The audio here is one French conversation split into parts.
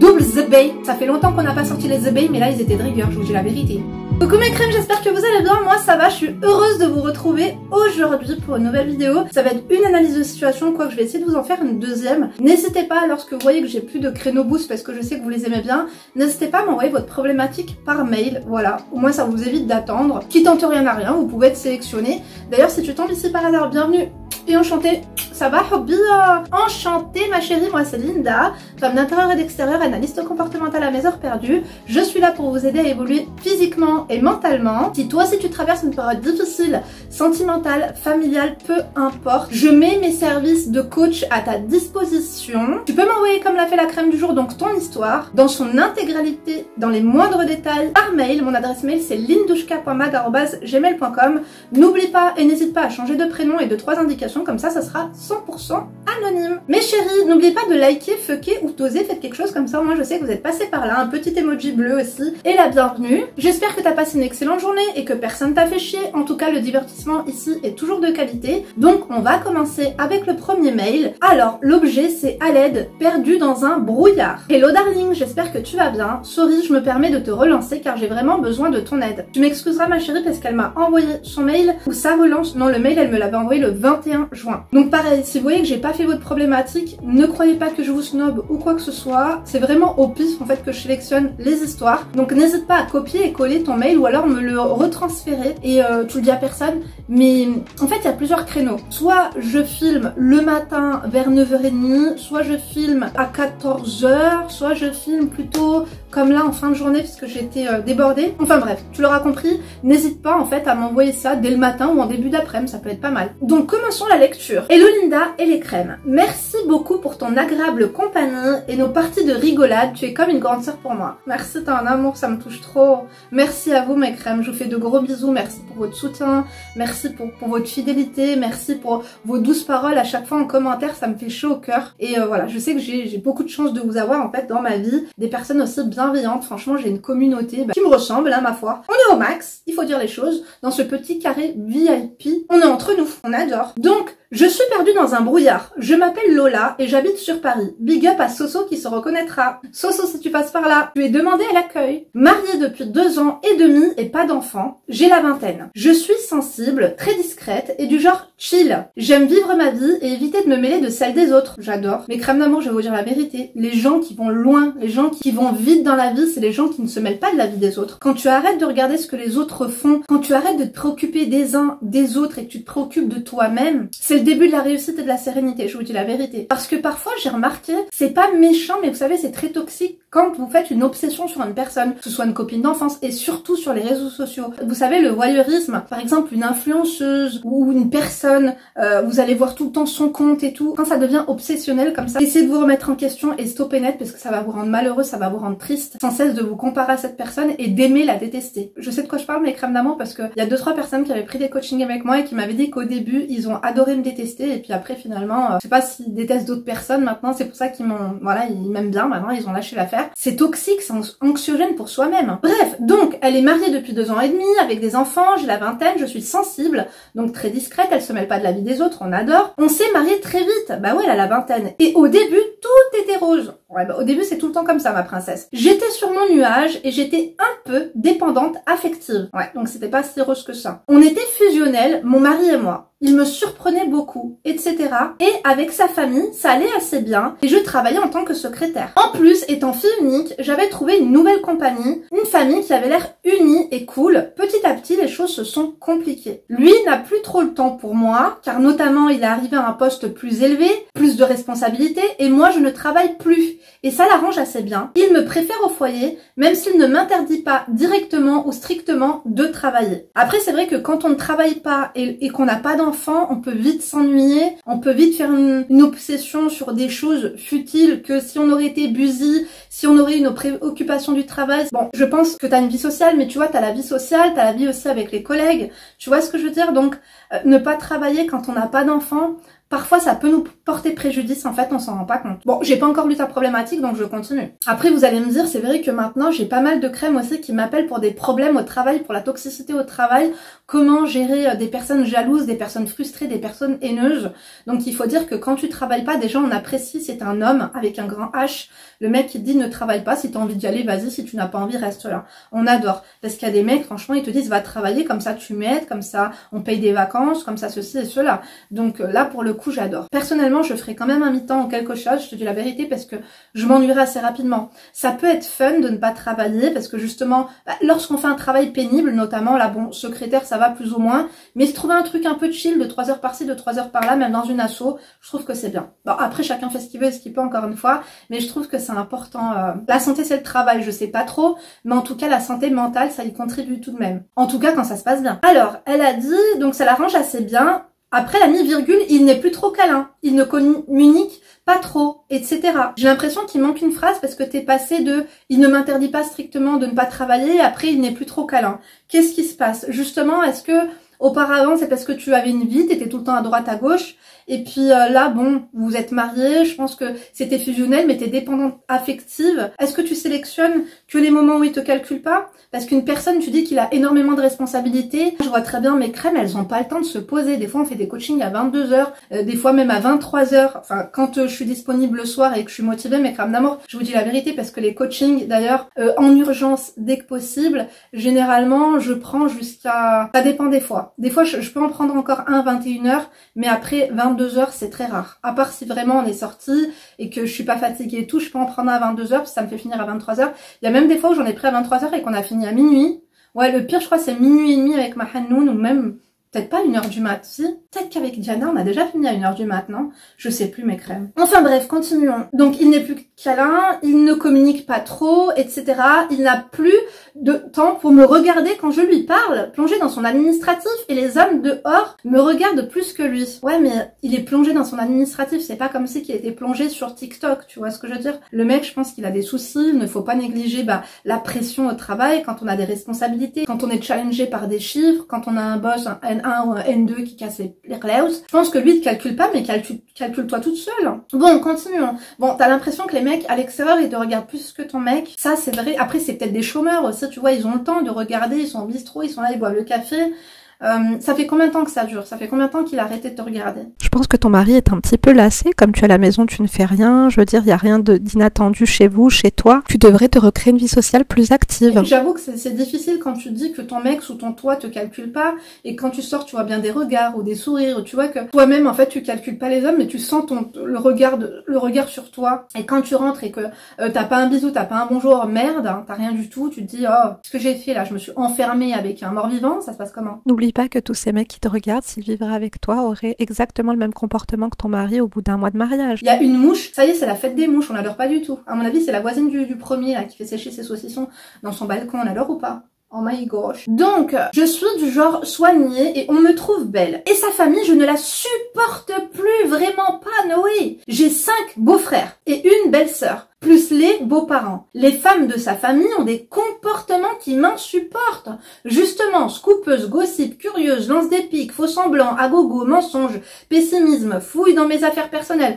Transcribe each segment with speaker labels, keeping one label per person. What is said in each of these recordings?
Speaker 1: double The Bay. Ça fait longtemps qu'on n'a pas sorti les The Bay, mais là ils étaient de rigueur, je vous dis la vérité. Coucou mes crèmes, j'espère que vous allez bien, moi ça va, je suis heureuse de vous retrouver aujourd'hui pour une nouvelle vidéo. Ça va être une analyse de situation, quoique je vais essayer de vous en faire une deuxième. N'hésitez pas, lorsque vous voyez que j'ai plus de créneaux boost parce que je sais que vous les aimez bien, n'hésitez pas à m'envoyer votre problématique par mail, voilà, au moins ça vous évite d'attendre. Qui tente rien à rien, vous pouvez être sélectionné. D'ailleurs si tu tombes ici par hasard, bienvenue et enchantée. Ça va, Hobby? Enchantée ma chérie, moi c'est Linda, femme d'intérieur et d'extérieur, analyste comportementale à mes heures perdues. Je suis là pour vous aider à évoluer physiquement et mentalement. Si toi aussi tu traverses une période difficile, sentimentale, familiale, peu importe, je mets mes services de coach à ta disposition. Tu peux m'envoyer comme l'a fait la crème du jour, donc ton histoire, dans son intégralité, dans les moindres détails, par mail. Mon adresse mail c'est lindouchka.mag@gmail.com. N'oublie pas et n'hésite pas à changer de prénom et de 3 indications, comme ça sera 100% anonyme. Mes chéris, n'oubliez pas de liker, fucker ou d'oser, faites quelque chose comme ça, moi je sais que vous êtes passé par là, un petit emoji bleu aussi, et la bienvenue. J'espère que t'as passé une excellente journée et que personne t'a fait chier, en tout cas le divertissement ici est toujours de qualité. Donc on va commencer avec le premier mail. Alors l'objet c'est à l'aide, perdu dans un brouillard. Hello darling, j'espère que tu vas bien. Sorry, je me permets de te relancer car j'ai vraiment besoin de ton aide. Tu m'excuseras ma chérie parce qu'elle m'a envoyé son mail ou sa relance, non le mail elle me l'avait envoyé le 21 juin. Donc pareil, si vous voyez que j'ai pas fait votre problématique, ne croyez pas que je vous snob ou quoi que ce soit, c'est vraiment au pif en fait que je sélectionne les histoires. Donc n'hésite pas à copier et coller ton mail ou alors me le retransférer et tu le dis à personne, mais en fait il y a plusieurs créneaux. Soit je filme le matin vers 9h30, soit je filme à 14h, soit je filme plutôt comme là en fin de journée puisque j'étais débordée. Enfin bref, tu l'auras compris, n'hésite pas en fait à m'envoyer ça dès le matin ou en début d'après-midi, ça peut être pas mal. Donc commençons la lecture. Hello Linda et les crèmes, merci beaucoup pour ton agréable compagnie et nos parties de rigolade, tu es comme une grande sœur pour moi. Merci, t'as un amour, ça me touche trop. Merci à vous mes crèmes, je vous fais de gros bisous, merci pour votre soutien, merci pour votre fidélité, merci pour vos douces paroles à chaque fois en commentaire, ça me fait chaud au cœur. Et voilà, je sais que j'ai beaucoup de chance de vous avoir en fait dans ma vie, des personnes aussi bienveillantes, franchement j'ai une communauté qui me ressemble, hein, ma foi. On est au max, il faut dire les choses, dans ce petit carré VIP, on est entre nous, on adore. Donc, je suis perdue dans un brouillard. Je m'appelle Lola et j'habite sur Paris. Big up à Soso qui se reconnaîtra. Soso, si tu passes par là, tu es demandée à l'accueil. Mariée depuis 2 ans et demi et pas d'enfant. J'ai la vingtaine. Je suis sensible, très discrète et du genre chill. J'aime vivre ma vie et éviter de me mêler de celle des autres. J'adore. Mais crème d'amour, je vais vous dire la vérité. Les gens qui vont loin, les gens qui vont vite dans la vie, c'est les gens qui ne se mêlent pas de la vie des autres. Quand tu arrêtes de regarder ce que les autres font, quand tu arrêtes de te préoccuper des uns, des autres et que tu te préoccupes de toi-même, c'est le début de la réussite et de la sérénité, je vous dis la vérité. Parce que parfois j'ai remarqué, c'est pas méchant mais vous savez c'est très toxique quand vous faites une obsession sur une personne, que ce soit une copine d'enfance et surtout sur les réseaux sociaux. Vous savez le voyeurisme, par exemple une influenceuse ou une personne, vous allez voir tout le temps son compte et tout. Quand ça devient obsessionnel comme ça, essayez de vous remettre en question et stopper net parce que ça va vous rendre malheureux, ça va vous rendre triste, sans cesse de vous comparer à cette personne et d'aimer la détester. Je sais de quoi je parle mes crèmes d'amour parce que il y a 2-3 personnes qui avaient pris des coachings avec moi et qui m'avaient dit qu'au début ils ont adoré me détester et puis après finalement, je sais pas s'ils détestent d'autres personnes maintenant, c'est pour ça qu'ils m'ont, voilà, ils m'aiment bien maintenant, ils ont lâché l'affaire. C'est toxique, c'est anxiogène pour soi-même. Bref, donc elle est mariée depuis 2 ans et demi, avec des enfants, j'ai la vingtaine, je suis sensible, donc très discrète, elle se mêle pas de la vie des autres, on adore. On s'est mariés très vite, bah ouais, elle a la vingtaine. Et au début, tout était rose. Ouais, bah au début c'est tout le temps comme ça ma princesse. J'étais sur mon nuage et j'étais un peu dépendante affective. Ouais, donc c'était pas si rose que ça. On était fusionnels, mon mari et moi. Il me surprenait beaucoup, etc. Et avec sa famille, ça allait assez bien et je travaillais en tant que secrétaire. En plus, étant fille unique, j'avais trouvé une nouvelle compagnie, une famille qui avait l'air unie et cool. Petit à petit, les choses se sont compliquées. Lui n'a plus trop le temps pour moi, car notamment il est arrivé à un poste plus élevé, plus de responsabilités et moi je ne travaille plus. Et ça l'arrange assez bien. Il me préfère au foyer, même s'il ne m'interdit pas directement ou strictement de travailler. Après, c'est vrai que quand on ne travaille pas et qu'on n'a pas d'enfant, on peut vite s'ennuyer, on peut vite faire une obsession sur des choses futiles que si on aurait été busy, si on aurait eu nos préoccupations du travail. Bon, je pense que t'as une vie sociale, mais tu vois, t'as la vie sociale, t'as la vie aussi avec les collègues. Tu vois ce que je veux dire? Donc, ne pas travailler quand on n'a pas d'enfant, parfois ça peut nous porter préjudice, en fait, on s'en rend pas compte. Bon, j'ai pas encore lu ta problématique, donc je continue. Après, vous allez me dire, c'est vrai que maintenant, j'ai pas mal de crèmes aussi qui m'appellent pour des problèmes au travail, pour la toxicité au travail, comment gérer des personnes jalouses, des personnes frustrées, des personnes haineuses. Donc il faut dire que quand tu travailles pas, déjà on apprécie, c'est un homme avec un grand H, le mec qui te dit ne travaille pas, si tu as envie d'y aller, vas-y, si tu n'as pas envie, reste là. On adore. Parce qu'il y a des mecs, franchement, ils te disent va travailler, comme ça tu m'aides, comme ça on paye des vacances, comme ça ceci et cela. Donc là, pour le coup, j'adore. Personnellement, je ferai quand même un mi-temps ou quelque chose, je te dis la vérité, parce que je m'ennuierai assez rapidement. Ça peut être fun de ne pas travailler, parce que justement, lorsqu'on fait un travail pénible, notamment, là, bon, secrétaire, ça va plus ou moins, mais se trouver un truc un peu chill de 3 heures par-ci, de 3 heures par-là, même dans une asso, je trouve que c'est bien. Bon, après, chacun fait ce qu'il veut et ce qu'il peut, encore une fois, mais je trouve que c'est important. La santé, c'est le travail, je sais pas trop, mais en tout cas, la santé mentale, ça y contribue tout de même. En tout cas, quand ça se passe bien. Alors, elle a dit, donc ça l'arrange assez bien. Après, elle a mis virgule, il n'est plus trop câlin, il ne communique pas trop, etc. J'ai l'impression qu'il manque une phrase parce que t'es passé de « il ne m'interdit pas strictement de ne pas travailler » après « il n'est plus trop câlin ». Qu'est-ce qui se passe? Justement, est-ce que auparavant, c'est parce que tu avais une vie, t'étais tout le temps à droite, à gauche, et puis là, bon, vous êtes mariés, je pense que c'était fusionnel, mais t'es dépendante affective. Est-ce que tu sélectionnes que les moments où il te calcule pas? Parce qu'une personne, tu dis qu'il a énormément de responsabilités. Je vois très bien mes crèmes, elles ont pas le temps de se poser. Des fois, on fait des coachings à 22 h, des fois même à 23 h. Enfin, quand je suis disponible le soir et que je suis motivée, mes crèmes d'amour, je vous dis la vérité, parce que les coachings, d'ailleurs, en urgence, dès que possible, généralement, je prends jusqu'à... Ça dépend des fois. Des fois, je peux en prendre encore 21 h, mais après 22 h, c'est très rare. À part si vraiment on est sorti et que je suis pas fatiguée et tout, je peux en prendre à 22 h, parce que ça me fait finir à 23 h. Il y a même des fois où j'en ai pris à 23 h et qu'on a fini à minuit. Ouais, le pire, je crois, c'est minuit et demi avec ma Hannoun, ou même peut-être pas 1 h du mat, si. Peut-être qu'avec Diana, on a déjà fini à 1 h du mat, non? Je sais plus mes crèmes. Enfin bref, continuons. Donc, il n'est plus câlin, il ne communique pas trop, etc. Il n'a plus de temps pour me regarder quand je lui parle, plongé dans son administratif, et les hommes dehors me regardent plus que lui. Ouais, mais il est plongé dans son administratif, c'est pas comme si qu'il était plongé sur TikTok, tu vois ce que je veux dire? Le mec, je pense qu'il a des soucis, il ne faut pas négliger la pression au travail, quand on a des responsabilités, quand on est challengé par des chiffres, quand on a un boss, un N1 ou un N2 qui casse les clouds. Je pense que lui, il te calcule pas, mais calcule-toi toute seule. Bon, continuons. Bon, t'as l'impression que les mecs à l'extérieur, ils te regardent plus que ton mec. Ça, c'est vrai. Après, c'est peut-être des chômeurs aussi, tu vois, ils ont le temps de regarder, ils sont au bistrot, ils sont là, ils boivent le café. Ça fait combien de temps que ça dure? Ça fait combien de temps qu'il a arrêté de te regarder?
Speaker 2: Je pense que ton mari est un petit peu lassé. Comme tu es à la maison, tu ne fais rien. Je veux dire, il n'y a rien d'inattendu chez vous, chez toi. Tu devrais te recréer une vie sociale plus active.
Speaker 1: J'avoue que c'est difficile quand tu dis que ton mec sous ton toit te calcule pas, et quand tu sors, tu vois bien des regards ou des sourires, ou tu vois que toi-même, en fait, tu calcules pas les hommes, mais tu sens le regard sur toi. Et quand tu rentres et que t'as pas un bisou, t'as pas un bonjour, merde, hein, t'as rien du tout, tu te dis, oh, ce que j'ai fait là, je me suis enfermée avec un mort-vivant, ça se passe comment?
Speaker 2: N'oublie pas que tous ces mecs qui te regardent, s'ils vivraient avec toi, auraient exactement le même comportement que ton mari au bout d'un mois de mariage.
Speaker 1: Il y a une mouche, ça y est, c'est la fête des mouches, on l'adore pas du tout. À mon avis, c'est la voisine du premier là qui fait sécher ses saucissons dans son balcon, on l'adore ou pas? Oh my gosh. Donc, je suis du genre soignée et on me trouve belle. Et sa famille, je ne la supporte plus, vraiment pas, Noé. J'ai 5 beaux-frères et une belle-sœur, plus les beaux-parents. Les femmes de sa famille ont des comportements qui m'insupportent. Justement, scoopeuse, gossip, curieuse, lance des pics, faux semblants, agogo, mensonge, pessimisme, fouille dans mes affaires personnelles.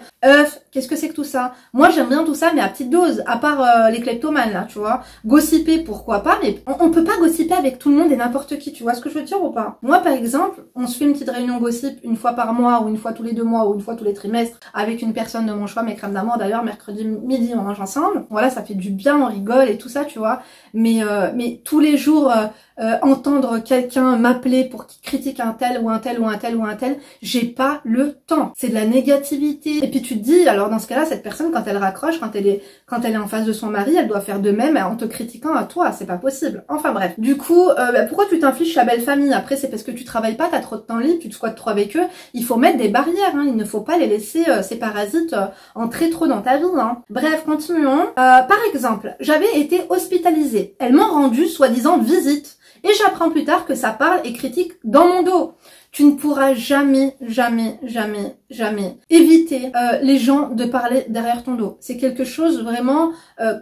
Speaker 1: Qu'est-ce que c'est que tout ça? Moi, j'aime bien tout ça, mais à petite dose, à part les kleptomanes, là, tu vois. Gossiper, pourquoi pas, mais on peut pas gossiper avec tout le monde et n'importe qui, tu vois ce que je veux dire ou pas? Moi, par exemple, on se fait une petite réunion gossip une fois par mois, ou une fois tous les 2 mois, ou une fois tous les trimestres, avec une personne de mon choix, mes crèmes d'amour, d'ailleurs, mercredi midi, on mange ensemble. Voilà, ça fait du bien, on rigole et tout ça, tu vois. Mais tous les jours, entendre quelqu'un m'appeler pour qu'il critique un tel ou un tel ou un tel ou un tel, j'ai pas le temps. C'est de la négativité. Et puis tu te dis, alors dans ce cas-là, cette personne, quand elle raccroche, quand elle est en face de son mari, elle doit faire de même en te critiquant à toi. C'est pas possible. Enfin bref. Du coup, pourquoi tu t'infliges la belle famille? Après, c'est parce que tu travailles pas, t'as trop de temps libre, tu te squattes trop avec eux. Il faut mettre des barrières, hein. Il ne faut pas les laisser, ces parasites, entrer trop dans ta vie, hein. Bref, continuons. Par exemple, j'avais été hospitalisée. Elles m'ont rendu soi-disant visite. Et j'apprends plus tard que ça parle et critique dans mon dos. Tu ne pourras jamais, jamais, jamais, jamais éviter les gens de parler derrière ton dos. C'est quelque chose vraiment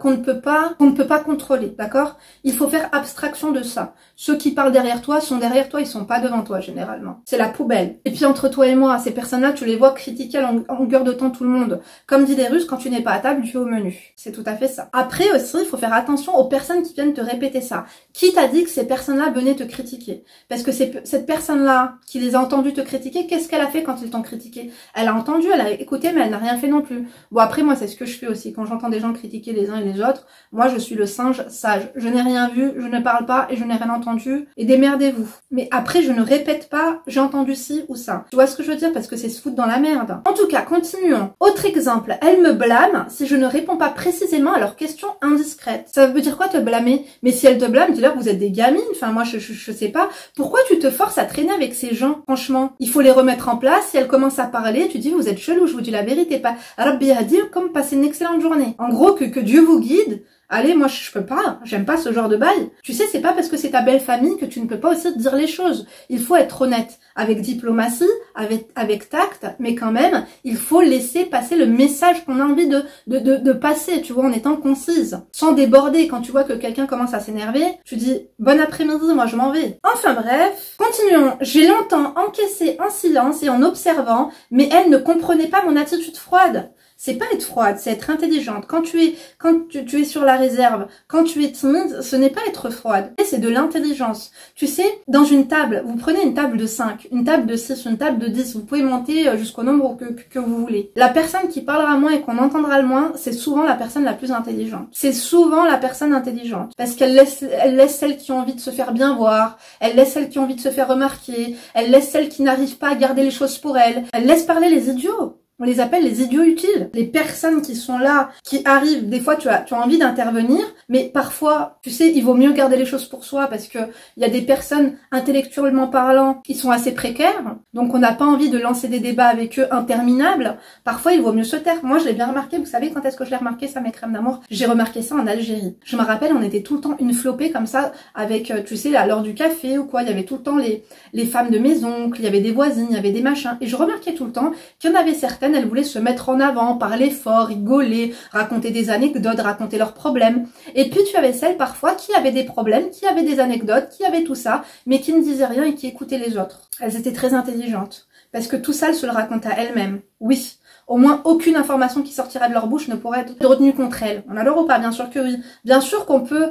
Speaker 1: qu'on ne peut pas contrôler, d'accord? Il faut faire abstraction de ça. Ceux qui parlent derrière toi sont derrière toi, ils sont pas devant toi généralement. C'est la poubelle. Et puis entre toi et moi, ces personnes-là, tu les vois critiquer à longueur de temps tout le monde. Comme dit les Russes, quand tu n'es pas à table, tu es au menu. C'est tout à fait ça. Après aussi, il faut faire attention aux personnes qui viennent te répéter ça. Qui t'a dit que ces personnes-là venaient te critiquer? Parce que cette personne-là qui les a entendus te critiquer, qu'est-ce qu'elle a fait quand ils t'ont critiqué? Elle a entendu, elle a écouté, mais elle n'a rien fait non plus. Bon, après, moi, c'est ce que je fais aussi. Quand j'entends des gens critiquer les uns et les autres, moi, je suis le singe sage. Je n'ai rien vu, je ne parle pas et je n'ai rien entendu. Et démerdez-vous. Mais après, je ne répète pas, j'ai entendu ci ou ça. Tu vois ce que je veux dire? Parce que c'est se foutre dans la merde. En tout cas, continuons. Autre exemple, elle me blâme si je ne réponds pas précisément à leurs questions indiscrètes. Ça veut dire quoi te blâmer? Mais si elle te blâme, dis-leur vous êtes des gamines. Enfin, moi, je sais pas. Pourquoi tu te forces à traîner avec ces gens? Franchement, il faut les remettre en place. Si elle commence à parler, tu dis vous êtes chelou, je vous dis la vérité. Pas Rabbi Hadi, comme passer une excellente journée. En gros, que Dieu vous guide. Allez, moi je peux pas, j'aime pas ce genre de bail. Tu sais, c'est pas parce que c'est ta belle famille que tu ne peux pas aussi dire les choses. Il faut être honnête, avec diplomatie, avec tact, mais quand même, il faut laisser passer le message qu'on a envie de passer, tu vois, en étant concise. Sans déborder, quand tu vois que quelqu'un commence à s'énerver, tu dis « Bon après-midi, moi je m'en vais ». Enfin bref, continuons. J'ai longtemps encaissé en silence et en observant, mais elle ne comprenait pas mon attitude froide. C'est pas être froide, c'est être intelligente. Quand tu es sur la réserve, quand tu es timide, ce n'est pas être froide. C'est de l'intelligence. Tu sais, dans une table, vous prenez une table de 5, une table de 6, une table de 10, vous pouvez monter jusqu'au nombre que vous voulez. La personne qui parlera moins et qu'on entendra le moins, c'est souvent la personne la plus intelligente. C'est souvent la personne intelligente. Parce qu'elle laisse celles qui ont envie de se faire bien voir, elle laisse celles qui ont envie de se faire remarquer, elle laisse celles qui n'arrivent pas à garder les choses pour elle laisse parler les idiots. On les appelle les idiots utiles. Les personnes qui sont là, qui arrivent, des fois tu as envie d'intervenir, mais parfois, tu sais, il vaut mieux garder les choses pour soi parce que il y a des personnes intellectuellement parlant qui sont assez précaires, donc on n'a pas envie de lancer des débats avec eux interminables. Parfois, il vaut mieux se taire. Moi, je l'ai bien remarqué, vous savez quand est-ce que je l'ai remarqué ça, mes crèmes d'amour? J'ai remarqué ça en Algérie. Je me rappelle, on était tout le temps une flopée comme ça avec, tu sais, à l'heure du café ou quoi, il y avait tout le temps les femmes de mes oncles, il y avait des voisines, il y avait des machins, et je remarquais tout le temps qu'il y en avait certaines, elles voulaient se mettre en avant, parler fort, rigoler, raconter des anecdotes, raconter leurs problèmes. Et puis tu avais celles parfois qui avaient des problèmes, qui avaient des anecdotes, qui avaient tout ça, mais qui ne disaient rien et qui écoutaient les autres. Elles étaient très intelligentes. Parce que tout ça, elles se le racontent à elles-mêmes. Oui. Au moins, aucune information qui sortira de leur bouche ne pourrait être retenue contre elles. On a l'heure ou pas? Bien sûr que oui. Bien sûr qu'on peut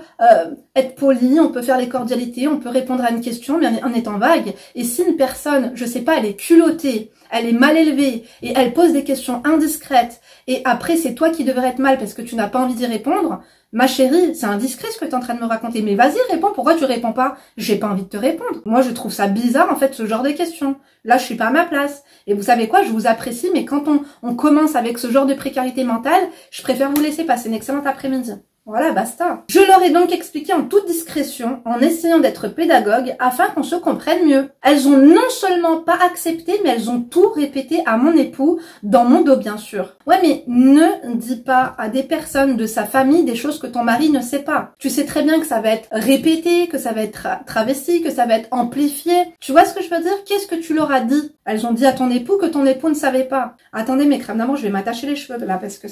Speaker 1: être poli, on peut faire les cordialités, on peut répondre à une question, mais en étant vague. Et si une personne, je sais pas, elle est culottée, elle est mal élevée, et elle pose des questions indiscrètes, et après c'est toi qui devrais être mal parce que tu n'as pas envie d'y répondre, ma chérie, c'est indiscret ce que tu es en train de me raconter, mais vas-y, réponds, pourquoi tu réponds pas? J'ai pas envie de te répondre. Moi, je trouve ça bizarre, en fait, ce genre de questions. Là, je suis pas à ma place. Et vous savez quoi, je vous apprécie, mais quand on commence avec ce genre de précarité mentale, je préfère vous laisser passer une excellente après-midi. Voilà, basta. Je leur ai donc expliqué en toute discrétion, en essayant d'être pédagogue, afin qu'on se comprenne mieux. Elles ont non seulement pas accepté, mais elles ont tout répété à mon époux, dans mon dos bien sûr. Ouais, mais ne dis pas à des personnes de sa famille des choses que ton mari ne sait pas. Tu sais très bien que ça va être répété, que ça va être travesti, que ça va être amplifié. Tu vois ce que je veux dire? Qu'est-ce que tu leur as dit? Elles ont dit à ton époux que ton époux ne savait pas. Attendez, mes crèmes d'amour, je vais m'attacher les cheveux là, parce que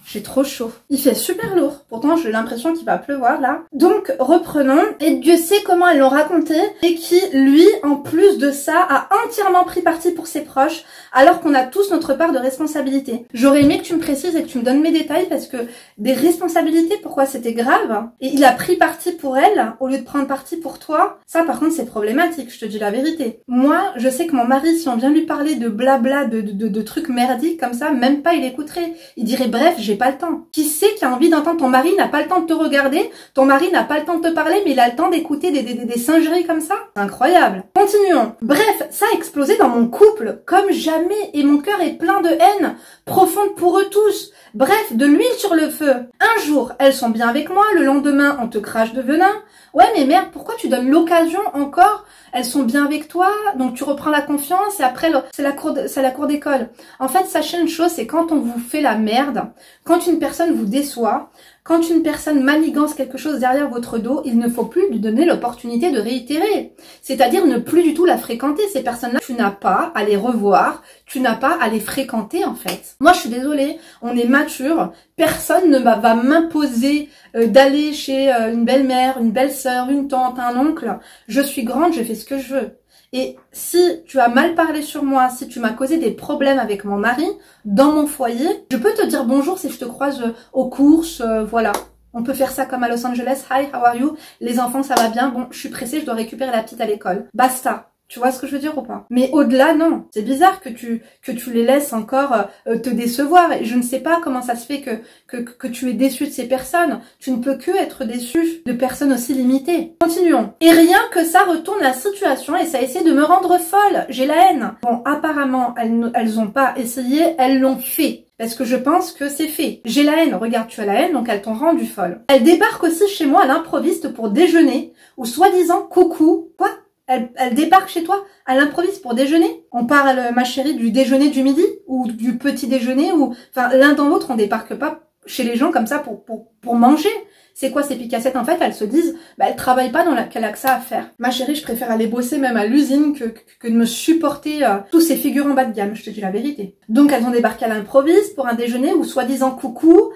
Speaker 1: j'ai trop chaud. Il fait super lourd. Pourtant, j'ai l'impression qu'il va pleuvoir, là. Donc, reprenons. Et Dieu sait comment elles l'ont raconté. Et qui, lui, en plus de ça, a entièrement pris parti pour ses proches, alors qu'on a tous notre part de responsabilité. J'aurais aimé que tu me précises et que tu me donnes mes détails, parce que des responsabilités, pourquoi c'était grave. Et il a pris parti pour elle, au lieu de prendre parti pour toi. Ça, par contre, c'est problématique, je te dis la vérité. Moi, je sais que mon mari, si on vient lui parler de blabla, de trucs merdiques comme ça, même pas il écouterait. Il dirait, bref, j'ai pas le temps. Qui sait qui a envie d'entendre ton mari n'a pas le temps de te regarder, ton mari n'a pas le temps de te parler, mais il a le temps d'écouter des singeries comme ça? Incroyable. Continuons. Bref, ça a explosé dans mon couple, comme jamais, et mon cœur est plein de haine, profonde pour eux tous. Bref, de l'huile sur le feu. Un jour, elles sont bien avec moi, le lendemain, on te crache de venin. Ouais, mais merde, pourquoi tu donnes l'occasion encore? Elles sont bien avec toi, donc tu reprends la confiance et après, c'est la cour d'école. En fait, sachez une chose, c'est quand on vous fait la merde, quand une personne vous déçoit, Quand une personne manigance quelque chose derrière votre dos, il ne faut plus lui donner l'opportunité de réitérer. C'est-à-dire ne plus du tout la fréquenter. Ces personnes-là, tu n'as pas à les revoir, tu n'as pas à les fréquenter en fait. Moi, je suis désolée, on est mature, personne ne va m'imposer d'aller chez une belle-mère, une belle-sœur, une tante, un oncle. Je suis grande, je fais ce que je veux. Et si tu as mal parlé sur moi, si tu m'as causé des problèmes avec mon mari, dans mon foyer, je peux te dire bonjour si je te croise aux courses, voilà. On peut faire ça comme à Los Angeles. Hi, how are you? Les enfants, ça va bien? Bon, je suis pressée, je dois récupérer la petite à l'école. Basta. Tu vois ce que je veux dire ou pas? Mais au-delà, non. C'est bizarre que tu les laisses encore te décevoir. Et je ne sais pas comment ça se fait que tu es déçu de ces personnes. Tu ne peux que être déçu de personnes aussi limitées. Continuons. Et rien que ça retourne la situation et ça essaie de me rendre folle. J'ai la haine. Bon, apparemment, elles ont pas essayé, elles l'ont fait. Parce que je pense que c'est fait. J'ai la haine. Regarde, tu as la haine, donc elles t'ont rendu folle. Elles débarquent aussi chez moi à l'improviste pour déjeuner. Ou soi-disant, coucou. Quoi? Elle débarque chez toi à l'improviste pour déjeuner. On parle, ma chérie, du déjeuner du midi ou du petit déjeuner ou, enfin, l'un dans l'autre, on débarque pas chez les gens comme ça pour manger. C'est quoi ces picassettes? En fait, elles se disent, bah, elles travaillent pas qu'elle a que ça à faire. Ma chérie, je préfère aller bosser même à l'usine que de me supporter tous ces figurants bas de gamme, je te dis la vérité. Donc, elles ont débarqué à l'improviste pour un déjeuner ou soi-disant coucou,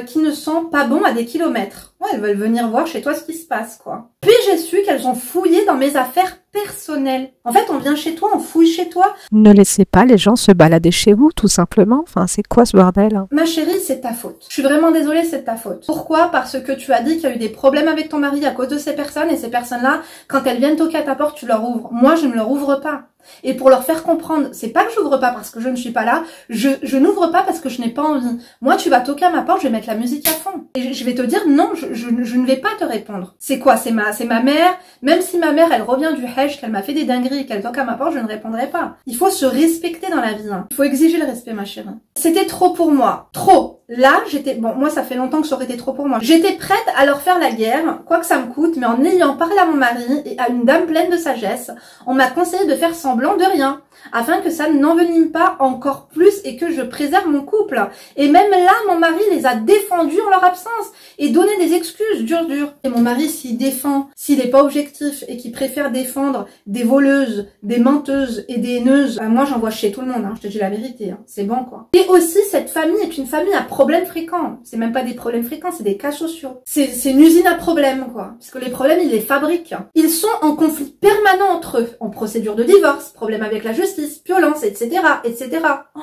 Speaker 1: qui ne sont pas bons à des kilomètres. Ouais, elles veulent venir voir chez toi ce qui se passe, quoi. Puis j'ai su qu'elles ont fouillé dans mes affaires personnelles. En fait, on vient chez toi, on fouille chez toi.
Speaker 2: Ne laissez pas les gens se balader chez vous, tout simplement. Enfin, c'est quoi ce bordel?
Speaker 1: Ma chérie, c'est ta faute. Je suis vraiment désolée, c'est ta faute. Pourquoi? Parce que tu as dit qu'il y a eu des problèmes avec ton mari à cause de ces personnes, et ces personnes-là, quand elles viennent toquer à ta porte, tu leur ouvres. Moi, je ne leur ouvre pas. Et pour leur faire comprendre, c'est pas que j'ouvre pas parce que je ne suis pas là, je n'ouvre pas parce que je n'ai pas envie. Moi, tu vas toquer à ma porte, je vais mettre la musique à fond. Et je vais te dire non, je ne vais pas te répondre. C'est quoi? C'est ma mère. Même si ma mère, elle revient du Hajj, qu'elle m'a fait des dingueries et qu'elle toque à ma porte, je ne répondrai pas. Il faut se respecter dans la vie. Hein. Il faut exiger le respect, ma chérie. C'était trop pour moi. Trop. Là, bon, moi, ça fait longtemps que ça aurait été trop pour moi. J'étais prête à leur faire la guerre, quoi que ça me coûte, mais en ayant parlé à mon mari et à une dame pleine de sagesse, on m'a conseillé de faire semblant de rien, afin que ça n'envenime pas encore plus et que je préserve mon couple. Et même là, mon mari les a défendus en leur absence et donné des excuses dur. Et mon mari, s'il défend, s'il n'est pas objectif et qu'il préfère défendre des voleuses, des menteuses et des haineuses, moi j'envoie chez tout le monde, hein, je te dis la vérité, hein, c'est bon quoi. Et aussi, cette famille est une famille à problèmes fréquents. C'est même pas des problèmes fréquents, c'est des cas sociaux. C'est une usine à problèmes quoi. Parce que les problèmes, ils les fabriquent. Ils sont en conflit permanent entre eux, en procédure de divorce, problème avec la justice, violence, etc., etc. Oh,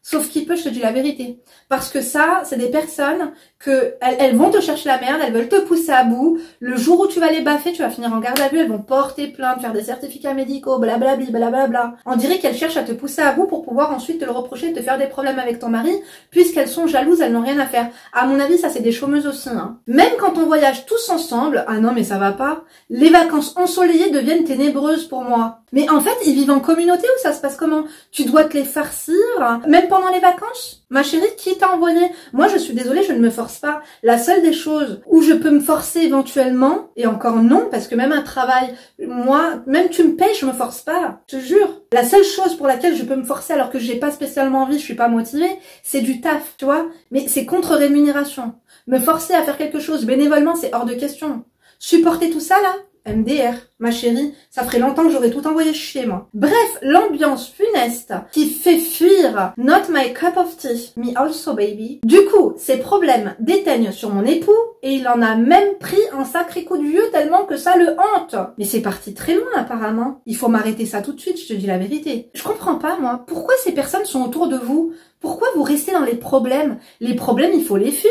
Speaker 1: sauf qui peut, je te dis la vérité. Parce que ça, c'est des personnes que elles vont te chercher la merde, elles veulent te pousser à bout. Le jour où tu vas les baffer, tu vas finir en garde à vue, elles vont porter plainte, faire des certificats médicaux, blablabla, blablabla. On dirait qu'elles cherchent à te pousser à bout pour pouvoir ensuite te le reprocher, te faire des problèmes avec ton mari, puisqu'elles sont jalouses, elles n'ont rien à faire. À mon avis, ça c'est des chômeuses aussi. Hein. Même quand on voyage tous ensemble, ah non mais ça va pas, les vacances ensoleillées deviennent ténébreuses pour moi. Mais en fait, ils vivent en communauté ou ça se passe comment? Tu dois te les farcir, même pendant les vacances? Ma chérie, qui t'a envoyé? Moi, je suis désolée, je ne me force pas. La seule des choses où je peux me forcer éventuellement, et encore non, parce que même un travail, moi, même tu me payes, je me force pas. Je te jure. La seule chose pour laquelle je peux me forcer alors que j'ai pas spécialement envie, je suis pas motivée, c'est du taf, tu vois. Mais c'est contre rémunération. Me forcer à faire quelque chose bénévolement, c'est hors de question. Supporter tout ça, là? MDR, ma chérie, ça ferait longtemps que j'aurais tout envoyé chez moi. Bref, l'ambiance funeste qui fait fuir not my cup of tea, me also baby. Du coup, ces problèmes déteignent sur mon époux et il en a même pris un sacré coup de vieux tellement que ça le hante. Mais c'est parti très loin apparemment. Il faut m'arrêter ça tout de suite, je te dis la vérité. Je comprends pas moi, pourquoi ces personnes sont autour de vous? Pourquoi vous restez dans les problèmes? Les problèmes, il faut les fuir.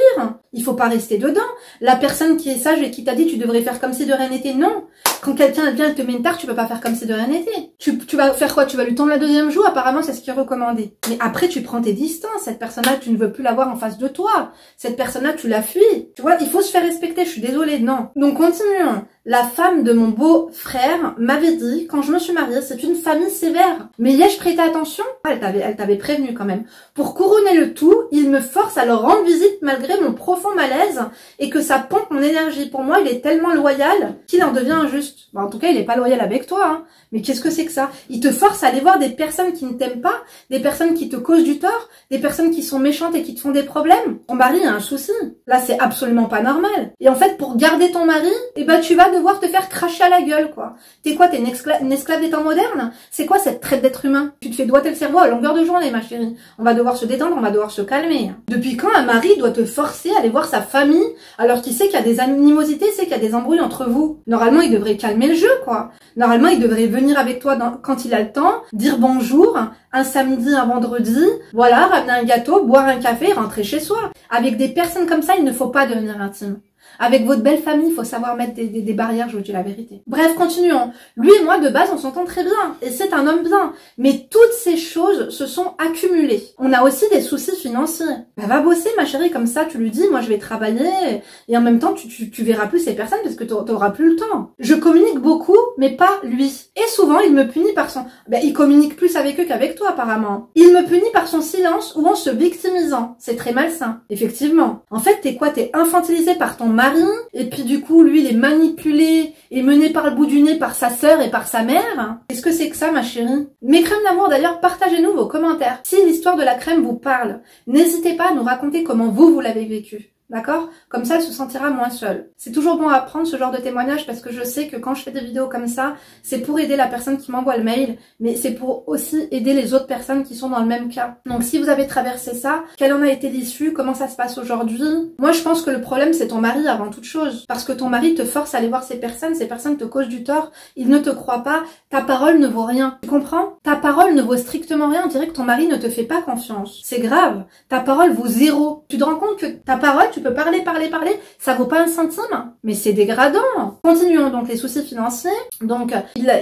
Speaker 1: Il faut pas rester dedans. La personne qui est sage et qui t'a dit tu devrais faire comme si de rien n'était, non. Quand quelqu'un vient et te met une tarte, tu peux pas faire comme si de rien n'était. Tu vas faire quoi? Tu vas lui tendre la deuxième joue? Apparemment, c'est ce qui est recommandé. Mais après, tu prends tes distances. Cette personne-là, tu ne veux plus l'avoir en face de toi. Cette personne-là, tu la fuis. Tu vois, il faut se faire respecter. Je suis désolée, non. Donc, continuons. La femme de mon beau-frère m'avait dit, quand je me suis mariée, c'est une famille sévère. Mais ai-je prêté attention? Elle t'avait prévenu quand même. Pour couronner le tout, il me force à leur rendre visite malgré mon profond malaise et que ça pompe mon énergie. Pour moi, il est tellement loyal qu'il en devient injuste. En tout cas, il est pas loyal avec toi, hein. Mais qu'est-ce que c'est que ça? Il te force à aller voir des personnes qui ne t'aiment pas, des personnes qui te causent du tort, des personnes qui sont méchantes et qui te font des problèmes. Ton mari a un souci. Là, c'est absolument pas normal. Et en fait, pour garder ton mari, tu vas devoir te faire cracher à la gueule, quoi. T'es quoi? T'es une esclave des temps modernes? C'est quoi cette traite d'être humain? Tu te fais doigter le cerveau à longueur de journée, ma chérie. On va devoir se détendre, on va devoir se calmer. Depuis quand un mari doit te forcer à aller voir sa famille alors qu'il sait qu'il y a des animosités, il sait qu'il y a des embrouilles entre vous? Normalement, il devrait calmer le jeu, quoi. Normalement, il devrait venir avec toi quand il a le temps, dire bonjour, un samedi, un vendredi, voilà, ramener un gâteau, boire un café, rentrer chez soi. Avec des personnes comme ça, il ne faut pas devenir intime. Avec votre belle famille, il faut savoir mettre des barrières, je vous dis la vérité. Bref, continuons. Lui et moi, de base, on s'entend très bien. Et c'est un homme bien. Mais toutes ces choses se sont accumulées. On a aussi des soucis financiers. Va bosser, ma chérie, comme ça, tu lui dis, moi, je vais travailler. Et en même temps, tu verras plus ces personnes parce que t'auras plus le temps. Je communique beaucoup, mais pas lui. Et souvent, il me punit par son... il communique plus avec eux qu'avec toi, apparemment. Il me punit par son silence ou en se victimisant. C'est très malsain. Effectivement. En fait, t'es quoi? T'es infantilisé par ton mari, et puis du coup, lui, il est manipulé et mené par le bout du nez par sa sœur et par sa mère. Qu'est-ce que c'est que ça, ma chérie? Mes crèmes d'amour, d'ailleurs, partagez-nous vos commentaires. Si l'histoire de la crème vous parle, n'hésitez pas à nous raconter comment vous l'avez vécu. D'accord? Comme ça, elle se sentira moins seule. C'est toujours bon à apprendre ce genre de témoignage parce que je sais que quand je fais des vidéos comme ça, c'est pour aider la personne qui m'envoie le mail, mais c'est pour aussi aider les autres personnes qui sont dans le même cas. Donc si vous avez traversé ça, quelle en a été l'issue? Comment ça se passe aujourd'hui? Moi, je pense que le problème, c'est ton mari avant toute chose. Parce que ton mari te force à aller voir ces personnes te causent du tort, il ne te croit pas, ta parole ne vaut rien. Tu comprends? Ta parole ne vaut strictement rien, on dirait que ton mari ne te fait pas confiance. C'est grave. Ta parole vaut zéro. Tu te rends compte que ta parole, tu peux parler, ça vaut pas un centime, mais c'est dégradant. Continuons donc les soucis financiers. Donc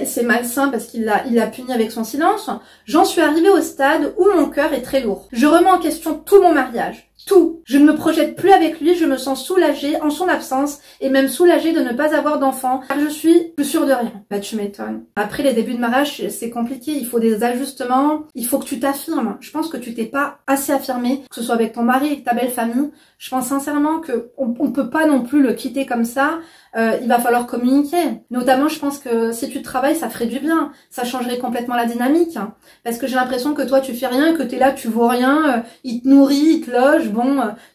Speaker 1: c'est malsain parce qu'il l'a puni avec son silence. J'en suis arrivée au stade où mon cœur est très lourd. Je remets en question tout mon mariage. Tout. Je ne me projette plus avec lui, je me sens soulagée en son absence et même soulagée de ne pas avoir d'enfant car je suis plus sûre de rien. Tu m'étonnes. Après les débuts de mariage, c'est compliqué, il faut des ajustements, il faut que tu t'affirmes. Je pense que tu t'es pas assez affirmé, que ce soit avec ton mari, avec ta belle famille. Je pense sincèrement que on peut pas non plus le quitter comme ça. Il va falloir communiquer. Notamment, je pense que si tu travailles, ça ferait du bien. Ça changerait complètement la dynamique. Parce que j'ai l'impression que toi, tu fais rien, que t'es là, tu vaux rien. Il te nourrit, il te loge.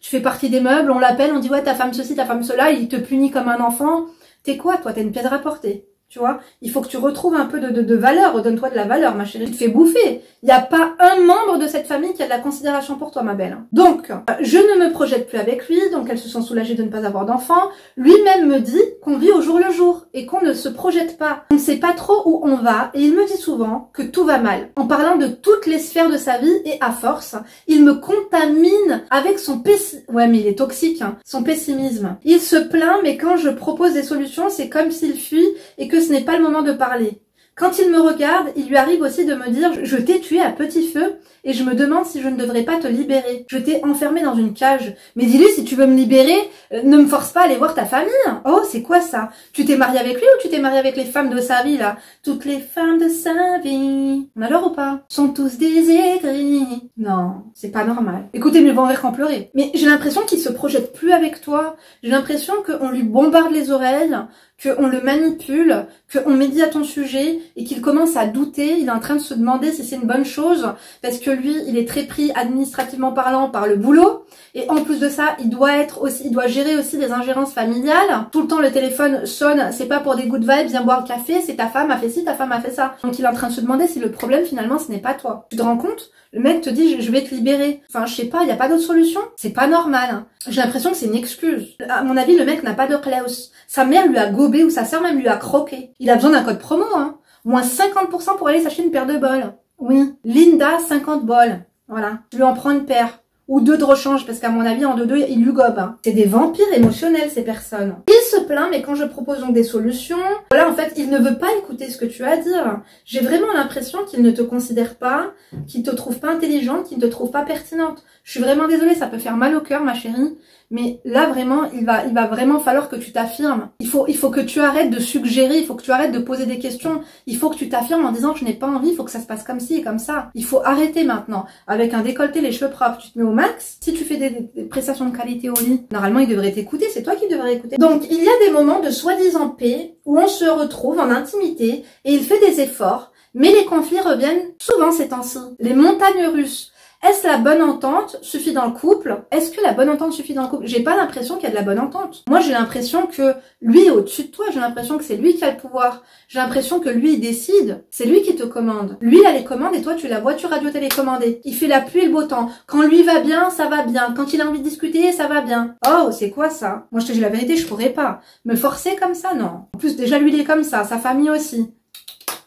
Speaker 1: Tu fais partie des meubles. On l'appelle, on dit ouais, ta femme ceci, ta femme cela. Il te punit comme un enfant. T'es quoi, toi? T'es une pièce rapportée. Tu vois, il faut que tu retrouves un peu de valeur, redonne-toi de la valeur, ma chérie. Tu te fais bouffer. Il n'y a pas un membre de cette famille qui a de la considération pour toi, ma belle. Donc, je ne me projette plus avec lui, donc elle se sent soulagée de ne pas avoir d'enfant. Lui-même me dit qu'on vit au jour le jour et qu'on ne se projette pas. On ne sait pas trop où on va et il me dit souvent que tout va mal. En parlant de toutes les sphères de sa vie et à force, il me contamine avec son ouais, mais il est toxique, hein, son pessimisme. Il se plaint, mais quand je propose des solutions, c'est comme s'il fuit et que ce n'est pas le moment de parler. Quand il me regarde, il lui arrive aussi de me dire « Je t'ai tué à petit feu et je me demande si je ne devrais pas te libérer. Je t'ai enfermé dans une cage. Mais dis-lui, si tu veux me libérer, ne me force pas à aller voir ta famille. » Oh, c'est quoi ça? Tu t'es marié avec lui ou tu t'es marié avec les femmes de sa vie, là? Toutes les femmes de sa vie, alors ou pas, sont tous des aigris. Non, c'est pas normal. Écoutez, mieux vaut en rire qu'en pleurer. Mais j'ai l'impression qu'il se projette plus avec toi. J'ai l'impression qu'on lui bombarde les oreilles, qu'on le manipule, qu'on médit à ton sujet et qu'il commence à douter, il est en train de se demander si c'est une bonne chose parce que lui, il est très pris administrativement parlant par le boulot et en plus de ça, il doit gérer aussi des ingérences familiales. Tout le temps, le téléphone sonne, c'est pas pour des good vibes, viens boire le café, c'est ta femme a fait ci, ta femme a fait ça. Donc il est en train de se demander si le problème finalement ce n'est pas toi. Tu te rends compte? Le mec te dit je vais te libérer. Enfin, je sais pas, il y a pas d'autre solution? C'est pas normal. J'ai l'impression que c'est une excuse. À mon avis, le mec n'a pas de claus. Sa mère lui a gobé ou sa sœur même lui a croqué. Il a besoin d'un code promo, hein. Moins 50% pour aller s'acheter une paire de bols. Oui. Linda, 50 bols. Voilà. Je lui en prends une paire. Ou 2 de rechange, parce qu'à mon avis, en 2-2, il lui gobe. Hein. C'est des vampires émotionnels, ces personnes. Il se plaint, mais quand je propose donc des solutions, voilà, en fait, il ne veut pas écouter ce que tu as à dire. J'ai vraiment l'impression qu'il ne te considère pas, qu'il te trouve pas intelligente, qu'il ne te trouve pas pertinente. Je suis vraiment désolée, ça peut faire mal au cœur, ma chérie, Mais là, vraiment, il va vraiment falloir que tu t'affirmes. Il faut que tu arrêtes de suggérer, il faut que tu arrêtes de poser des questions. Il faut que tu t'affirmes en disant, je n'ai pas envie, il faut que ça se passe comme ci et comme ça. Il faut arrêter maintenant. Avec un décolleté, les cheveux propres, tu te mets au max. Si tu fais des prestations de qualité au lit, normalement, il devrait t'écouter, c'est toi qui devrais écouter. Donc, il y a des moments de soi-disant paix où on se retrouve en intimité et il fait des efforts, mais les conflits reviennent souvent ces temps-ci. Les montagnes russes. Est-ce la bonne entente suffit dans le couple? Est-ce que la bonne entente suffit dans le couple? J'ai pas l'impression qu'il y a de la bonne entente. Moi, j'ai l'impression que lui est au-dessus de toi. J'ai l'impression que c'est lui qui a le pouvoir. J'ai l'impression que lui, il décide. C'est lui qui te commande. Lui, il a les commandes et toi, tu la voiture radio télécommandée. Il fait la pluie et le beau temps. Quand lui va bien, ça va bien. Quand il a envie de discuter, ça va bien. Oh, c'est quoi ça? Moi, je te dis la vérité, je pourrais pas. Me forcer comme ça, non. En plus, déjà, lui, il est comme ça. Sa famille aussi.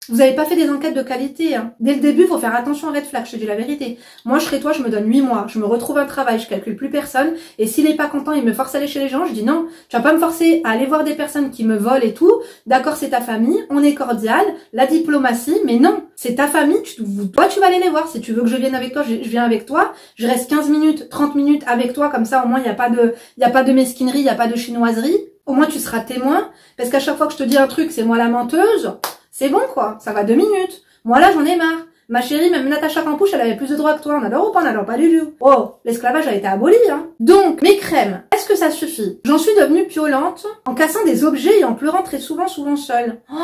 Speaker 1: Vous avez pas fait des enquêtes de qualité, hein. Dès le début, faut faire attention aux red flags, je te dis la vérité. Moi, je serais toi, je me donne 8 mois. Je me retrouve un travail, je calcule plus personne. Et s'il est pas content, il me force à aller chez les gens, je dis non. Tu vas pas me forcer à aller voir des personnes qui me volent et tout. D'accord, c'est ta famille, on est cordial, la diplomatie, mais non. C'est ta famille, toi, tu vas aller les voir. Si tu veux que je vienne avec toi, je viens avec toi. Je reste 15 minutes, 30 minutes avec toi, comme ça, au moins, il y a pas de mesquinerie, il y a pas de chinoiserie. Au moins, tu seras témoin. Parce qu'à chaque fois que je te dis un truc, c'est moi la menteuse. C'est bon, quoi. Ça va 2 minutes. Moi, là, j'en ai marre. Ma chérie, même Natacha Campouche, elle avait plus de droits que toi. On adore ou pas? On adore pas du tout. Oh, l'esclavage a été aboli, hein. Donc, mes crèmes, est-ce que ça suffit? J'en suis devenue violente en cassant des objets et en pleurant très souvent seule. Oh!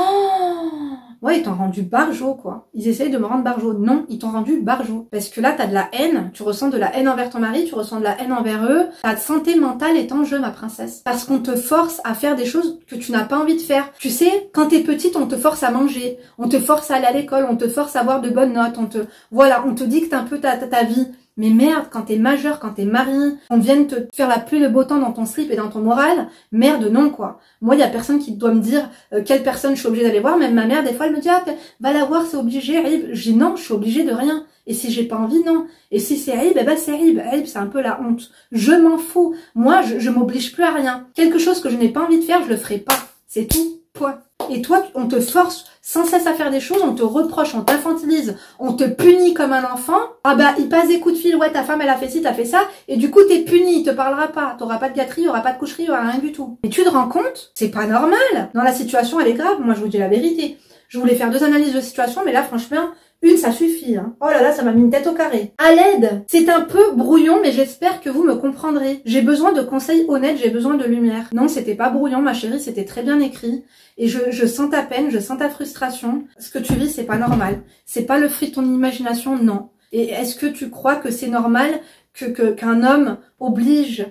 Speaker 1: Ouais, ils t'ont rendu barjot, quoi. Ils essayent de me rendre barjot. Non, ils t'ont rendu barjot. Parce que là, t'as de la haine. Tu ressens de la haine envers ton mari, tu ressens de la haine envers eux. Ta santé mentale est en jeu, ma princesse. Parce qu'on te force à faire des choses que tu n'as pas envie de faire. Tu sais, quand t'es petite, on te force à manger. On te force à aller à l'école. On te force à avoir de bonnes notes. On te dicte un peu ta vie. Mais merde, quand t'es majeur, quand t'es marié, on vient te faire la pluie le beau temps dans ton slip et dans ton moral, merde non quoi. Moi, il y a personne qui doit me dire quelle personne je suis obligée d'aller voir. Même ma mère, des fois, elle me dit ah, va la voir, c'est obligé. Aïb. Je dis non, je suis obligée de rien. Et si j'ai pas envie, non. Et si c'est Aïb, eh ben c'est Aïb. Aïb, c'est un peu la honte. Je m'en fous. Moi, je m'oblige plus à rien. Quelque chose que je n'ai pas envie de faire, je le ferai pas. C'est tout. Point. Et toi, on te force sans cesse à faire des choses, on te reproche, on t'infantilise, on te punit comme un enfant. Ah bah, il passe des coups de fil, ouais, ta femme, elle a fait ci, t'as fait ça, et du coup, t'es puni, il te parlera pas, t'auras pas de gâterie, y'aura pas de coucherie, y'aura rien du tout. Mais tu te rends compte? C'est pas normal. Non, la situation, elle est grave, moi, je vous dis la vérité. Je voulais faire 2 analyses de situation, mais là, franchement, une, ça suffit, hein. Oh là là, ça m'a mis une tête au carré. À l'aide, c'est un peu brouillon, mais j'espère que vous me comprendrez. J'ai besoin de conseils honnêtes, j'ai besoin de lumière. Non, c'était pas brouillon, ma chérie, c'était très bien écrit. Et je sens ta peine, je sens ta frustration. Ce que tu vis, c'est pas normal. C'est pas le fruit de ton imagination, non. Et est-ce que tu crois que c'est normal qu'un homme oblige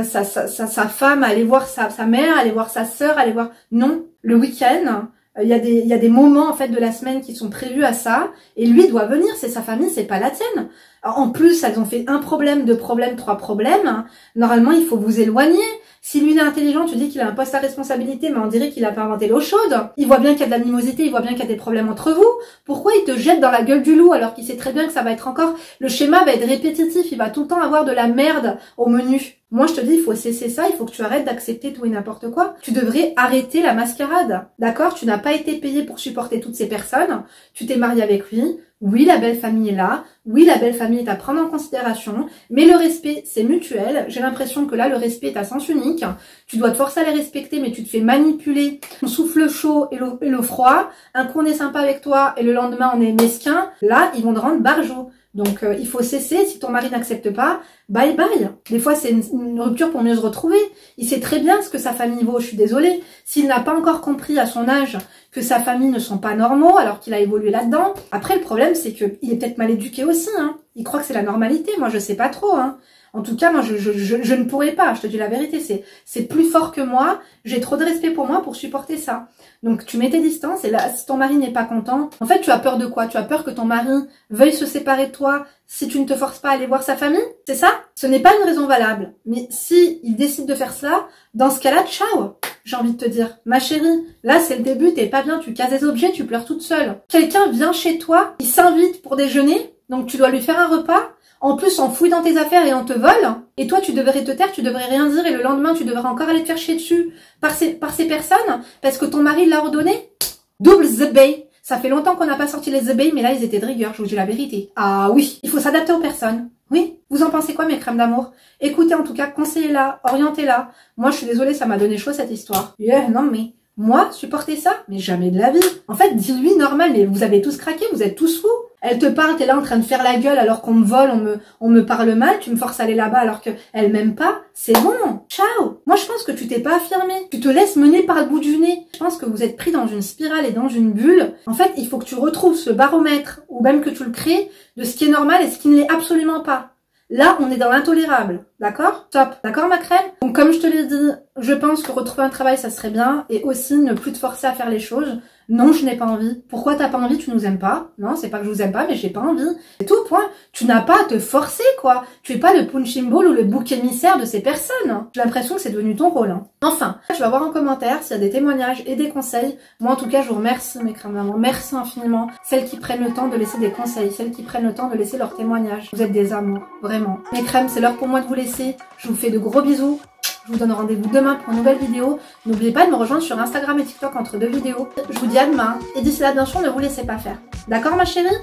Speaker 1: sa femme à aller voir sa mère, à aller voir sa sœur, à aller voir... Non, le week-end... Il y a des moments en fait de la semaine qui sont prévus à ça et lui doit venir, c'est sa famille, c'est pas la tienne. Alors, en plus, elles ont fait 1 problème, 2 problèmes, 3 problèmes. Normalement, il faut vous éloigner. Si lui il est intelligent, tu dis qu'il a un poste à responsabilité, mais on dirait qu'il a pas inventé l'eau chaude. Il voit bien qu'il y a de l'animosité, il voit bien qu'il y a des problèmes entre vous. Pourquoi il te jette dans la gueule du loup alors qu'il sait très bien que ça va être encore... Le schéma va être répétitif, il va tout le temps avoir de la merde au menu. Moi, je te dis, il faut cesser ça, il faut que tu arrêtes d'accepter tout et n'importe quoi. Tu devrais arrêter la mascarade, d'accord? Tu n'as pas été payé pour supporter toutes ces personnes. Tu t'es marié avec lui. Oui, la belle famille est là. Oui, la belle famille est à prendre en considération. Mais le respect, c'est mutuel. J'ai l'impression que là, le respect est à sens unique. Tu dois te forcer à les respecter, mais tu te fais manipuler. On souffle chaud et l'eau froid. Un coup, on est sympa avec toi et le lendemain, on est mesquin. Là, ils vont te rendre barjot. Donc, il faut cesser. Si ton mari n'accepte pas, bye bye. Des fois, c'est une rupture pour mieux se retrouver. Il sait très bien ce que sa famille vaut. Je suis désolée. S'il n'a pas encore compris à son âge que sa famille ne sont pas normaux, alors qu'il a évolué là-dedans. Après, le problème, c'est qu'il est peut-être mal éduqué aussi, hein. Il croit que c'est la normalité. Moi, je sais pas trop, hein. En tout cas, moi, je ne pourrais pas. Je te dis la vérité. C'est plus fort que moi. J'ai trop de respect pour moi pour supporter ça. Donc, tu mets tes distances. Et là, si ton mari n'est pas content, en fait, tu as peur de quoi? Tu as peur que ton mari veuille se séparer de toi si tu ne te forces pas à aller voir sa famille? C'est ça? Ce n'est pas une raison valable. Mais si il décide de faire cela, dans ce cas-là, ciao! J'ai envie de te dire, ma chérie, là c'est le début, t'es pas bien, tu casses des objets, tu pleures toute seule. Quelqu'un vient chez toi, il s'invite pour déjeuner, donc tu dois lui faire un repas. En plus, on fouille dans tes affaires et on te vole. Et toi, tu devrais te taire, tu devrais rien dire. Et le lendemain, tu devrais encore aller te faire chier dessus par ces personnes parce que ton mari l'a ordonné. Double the bay. Ça fait longtemps qu'on n'a pas sorti les the bay, mais là, ils étaient de rigueur, je vous dis la vérité. Ah oui, il faut s'adapter aux personnes. Oui, vous en pensez quoi mes crèmes d'amour? Écoutez en tout cas, conseillez-la, orientez-la. Moi je suis désolée, ça m'a donné chaud cette histoire. Non mais, moi, supporter ça? Mais jamais de la vie. En fait, dis-lui normal, mais vous avez tous craqué, vous êtes tous fous. Elle te parle, t'es là en train de faire la gueule alors qu'on me vole, on me parle mal, tu me forces à aller là-bas alors qu'elle m'aime pas. C'est bon, ciao. Moi je pense que tu t'es pas affirmé. Tu te laisses mener par le bout du nez. Je pense que vous êtes pris dans une spirale et dans une bulle. En fait, il faut que tu retrouves ce baromètre, ou même que tu le crées, de ce qui est normal et ce qui ne l'est absolument pas. Là, on est dans l'intolérable, d'accord? Top, d'accord ma crème? Donc comme je te l'ai dit, je pense que retrouver un travail, ça serait bien, et aussi ne plus te forcer à faire les choses. Non, je n'ai pas envie. Pourquoi t'as pas envie? Tu nous aimes pas? Non, c'est pas que je vous aime pas, mais j'ai pas envie. C'est tout, point. Tu n'as pas à te forcer, quoi. Tu es pas le punching ball ou le bouc émissaire de ces personnes. J'ai l'impression que c'est devenu ton rôle. Enfin, tu vas voir en commentaire s'il y a des témoignages et des conseils. Moi, en tout cas, je vous remercie, mes crèmes d'amour. Merci infiniment. Celles qui prennent le temps de laisser des conseils, celles qui prennent le temps de laisser leurs témoignages. Vous êtes des amours, vraiment. Mes crèmes, c'est l'heure pour moi de vous laisser. Je vous fais de gros bisous. Je vous donne rendez-vous demain pour une nouvelle vidéo. N'oubliez pas de me rejoindre sur Instagram et TikTok entre deux vidéos. Je vous dis à demain. Et d'ici là, bien sûr, ne vous laissez pas faire. D'accord, ma chérie?